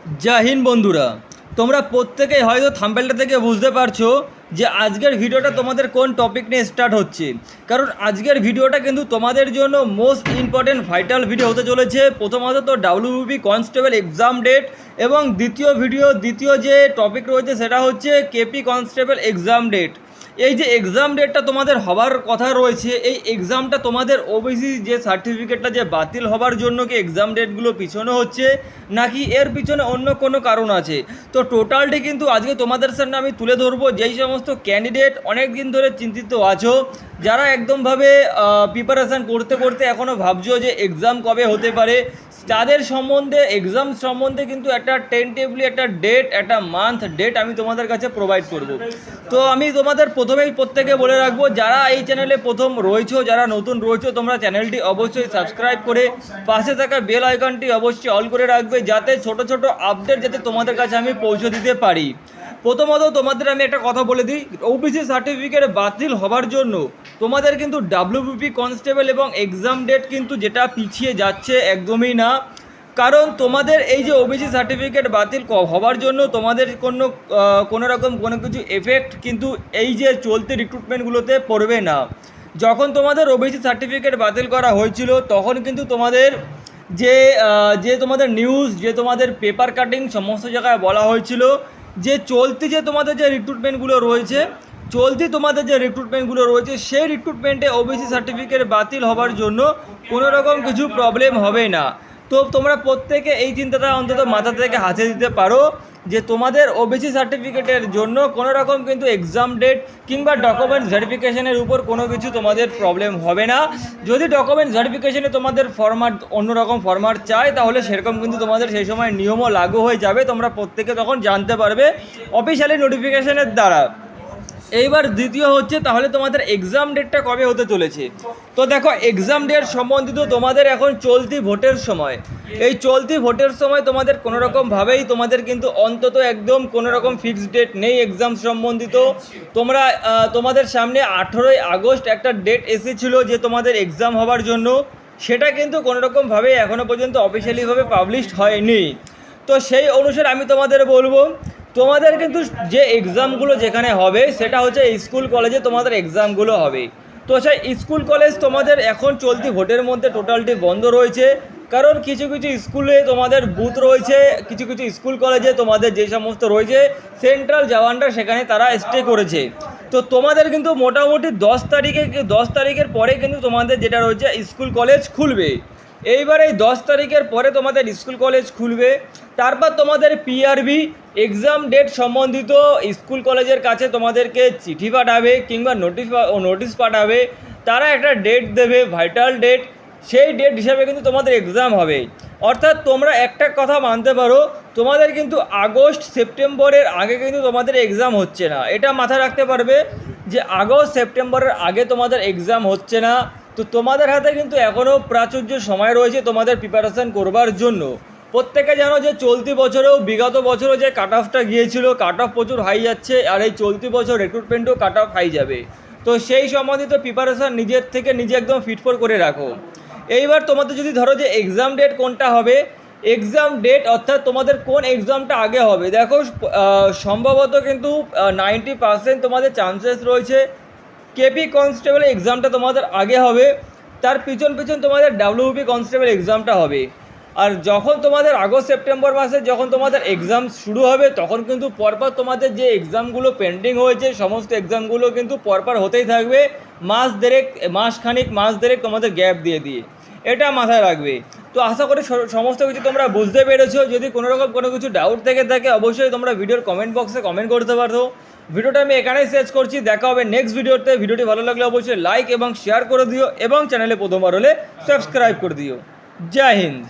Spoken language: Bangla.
জয় হিন্দ বন্ধুরা, তোমরা প্রত্যেকেই হয়তো থাম্বনেলটা থেকে বুঝতে পারছো যে আজকের ভিডিওটা তোমাদের কোন টপিক নিয়ে স্টার্ট হচ্ছে। কারণ আজকের ভিডিওটা কিন্তু তোমাদের জন্য মোস্ট ইম্পর্টেন্ট ভাইটাল ভিডিও হতে চলেছে। প্রথমত তো ডাব্লিউবিপি কনস্টেবল এক্সাম ডেট, এবং দ্বিতীয় যে টপিক রয়েছে সেটা হচ্ছে কেপি কনস্টেবল এক্সাম ডেট। এই যে এক্সাম ডেটটা তোমাদের হবার কথা রয়েছে, এই এক্সামটা তোমাদের ওবিসি যে সার্টিফিকেটটা যে বাতিল হবার জন্য কি এক্সাম ডেটগুলো পিছনে হচ্ছে, নাকি এর পিছনে অন্য কোনো কারণ আছে? তো টোটালটি কিন্তু আজকে তোমাদের সামনে আমি তুলে ধরবো। যেই সমস্ত ক্যান্ডিডেট অনেক দিন ধরে চিন্তিত আছো, যারা একদমভাবে প্রিপারেশান করতে করতে এখনও ভাবছো যে এক্সাম কবে হতে পারে, তাদের সম্বন্ধে এক্সাম সম্বন্ধে কিন্তু একটা টেন্টেভলি একটা ডেট, একটা মান্থ ডেট আমি তোমাদের কাছে প্রোভাইড করব। তো আমি তোমাদের প্রথমেই প্রত্যেকে বলে রাখবো, যারা এই চ্যানেলে প্রথম রয়েছো, যারা নতুন রয়েছো, তোমরা চ্যানেলটি অবশ্যই সাবস্ক্রাইব করে পাশে থাকা বেল আইকনটি অবশ্যই অল করে রাখবে, যাতে ছোট ছোট আপডেট যাতে তোমাদের কাছে আমি পৌঁছে দিতে পারি। প্রথমত তোমাদের আমি একটা কথা বলে দিই, ওবিসি সার্টিফিকেট বাতিল হবার জন্য তোমাদের কিন্তু ডাব্লিউবিপি কনস্টেবল এবং এক্সাম ডেট কিন্তু যেটা পিছিয়ে যাচ্ছে একদমই না। কারণ তোমাদের এই যে ওবিসি সার্টিফিকেট বাতিল হবার জন্য তোমাদের কোনো রকম কোনো কিছু এফেক্ট কিন্তু এই যে চলতি রিক্রুটমেন্টগুলোতে পড়বে না। যখন তোমাদের ওবিসি সার্টিফিকেট বাতিল করা হয়েছিল তখন কিন্তু তোমাদের যে তোমাদের নিউজ, যে তোমাদের পেপার কাটিং সমস্ত জায়গায় বলা হয়েছিল যে চলতি যে তোমাদের যে রিক্রুটমেন্টগুলো রয়েছে সেই রিক্রুটমেন্টে ওবিসি সার্টিফিকেট বাতিল হবার জন্য কোনো রকম কিছু প্রবলেম হবে না। তো তোমরা প্রত্যেকে এই চিন্তাটা অন্তত মাথা থেকে হাতে দিতে পারো যে তোমাদের ওবিসি সার্টিফিকেটের জন্য কোনো রকম কিন্তু এক্সাম ডেট কিংবা ডকুমেন্টস ভেরিফিকেশনের উপর কোনো কিছু তোমাদের প্রবলেম হবে না। যদি ডকুমেন্টস ভেরিফিকেশনে তোমাদের ফরম্যাট অন্যরকম ফরম্যাট চাই, তাহলে সেরকম কিন্তু তোমাদের সেই সময় নিয়মও লাগু হয়ে যাবে, তোমরা প্রত্যেকে তখন জানতে পারবে অফিসিয়ালি নোটিফিকেশনের দ্বারা। এইবার দ্বিতীয় হচ্ছে, তাহলে তোমাদের এক্সাম ডেটটা কবে হতে চলেছে। তো দেখো, এক্সাম ডেট সম্বন্ধিত তোমাদের এখন চলতি ভোটের সময়, এই চলতি ভোটের সময় তোমাদের কোনো রকমভাবেই তোমাদের কিন্তু অন্তত একদম কোনো রকম ফিক্সড ডেট নেই এক্সাম সম্বন্ধিত। তোমাদের সামনে 18ই আগস্ট একটা ডেট এসেছিলো যে তোমাদের এক্সাম হবার জন্য, সেটা কিন্তু কোনো রকমভাবে এখনও পর্যন্ত অফিসিয়ালিভাবে পাবলিশড হয়নি। তো সেই অনুসারে আমি তোমাদের বলবো, তোমাদের কিন্তু যে এক্সামগুলো যেখানে হবে সেটা হচ্ছে স্কুল কলেজে তোমাদের এক্সামগুলো হবে। তো সেই স্কুল কলেজ তোমাদের এখন চলতি ভোটের মধ্যে টোটালটি বন্ধ রয়েছে। কারণ কিছু কিছু স্কুলে তোমাদের বুথ রয়েছে, কিছু কিছু স্কুল কলেজে তোমাদের যে সমস্ত রয়েছে সেন্ট্রাল জওয়ানরা সেখানে তারা স্টে করেছে। তো তোমাদের কিন্তু মোটামুটি 10 তারিখের পরে কিন্তু তোমাদের যেটা রয়েছে স্কুল কলেজ খুলবে। এইবার এই 10 তারিখের পরে তোমাদের স্কুল কলেজ খুলবে। তারপর তোমাদের পিআরবি এক্সাম ডেট সম্বন্ধিত স্কুল কলেজের কাছে তোমাদেরকে চিঠি পাঠাবে কিংবা নোটিশ পাঠাবে। তারা একটা ডেট দেবে, ভাইটাল ডেট, সেই ডেট হিসাবে কিন্তু তোমাদের এক্সাম হবে। অর্থাৎ তোমরা একটা কথা মানতে পারো, তোমাদের কিন্তু আগস্ট সেপ্টেম্বরের আগে কিন্তু তোমাদের এক্সাম হচ্ছে না। এটা মাথায় রাখতে পারবে যে আগস্ট সেপ্টেম্বরের আগে তোমাদের এক্সাম হচ্ছে না। তো তোমাদের হাতে কিন্তু এখনও প্রাচুর্য সময় রয়েছে তোমাদের প্রিপারেশান করবার জন্য। প্রত্যেকে জানো যে চলতি বছরেও বিগত বছরও যে কাট অফটা গিয়েছিল, কাট অফ প্রচুর হাই যাচ্ছে, আর এই চলতি বছর রিক্রুটমেন্টও কাট অফ হাই যাবে। তো সেই সম্বন্ধিত প্রিপারেশান নিজের থেকে নিজে একদম ফিটফোর করে রাখো। এইবার তোমাদের যদি ধরো যে এক্সাম ডেট কোনটা হবে, এক্সাম ডেট অর্থাৎ তোমাদের কোন এক্সামটা আগে হবে, দেখো সম্ভবত কিন্তু 90% তোমাদের চান্সেস রয়েছে কেপি কনস্টেবল এক্সামটা তোমাদের আগে হবে, তার পিছন তোমাদের ডাব্লিউপি কনস্টেবল এক্সামটা হবে। আর যখন তোমাদের আগস্ট সেপ্টেম্বর মাসে যখন তোমাদের এক্সাম শুরু হবে, তখন কিন্তু পরপর তোমাদের যে এক্সামগুলো পেন্ডিং হয়েছে সমস্ত এক্সামগুলো কিন্তু পরপর হতেই থাকবে, মাস দেড়েক তোমাদের গ্যাপ দিয়ে এটা মাথায় রাখবে। তো আশা করি সমস্ত কিছু তোমরা বুঝতে পেরেছো। যদি কোনো রকম কোনো কিছু ডাউট থেকে থাকে অবশ্যই তোমরা ভিডিওর কমেন্ট বক্সে কমেন্ট করতে পারো। ভিডিওটা আমি এখানেই শেষ করছি, দেখা হবে নেক্সট ভিডিওতে। ভিডিওটি ভালো লাগলে অবশ্যই লাইক এবং শেয়ার করে দিও, এবং চ্যানেলে প্রথমবার হলে সাবস্ক্রাইব করে দিও। জয় হিন্দ।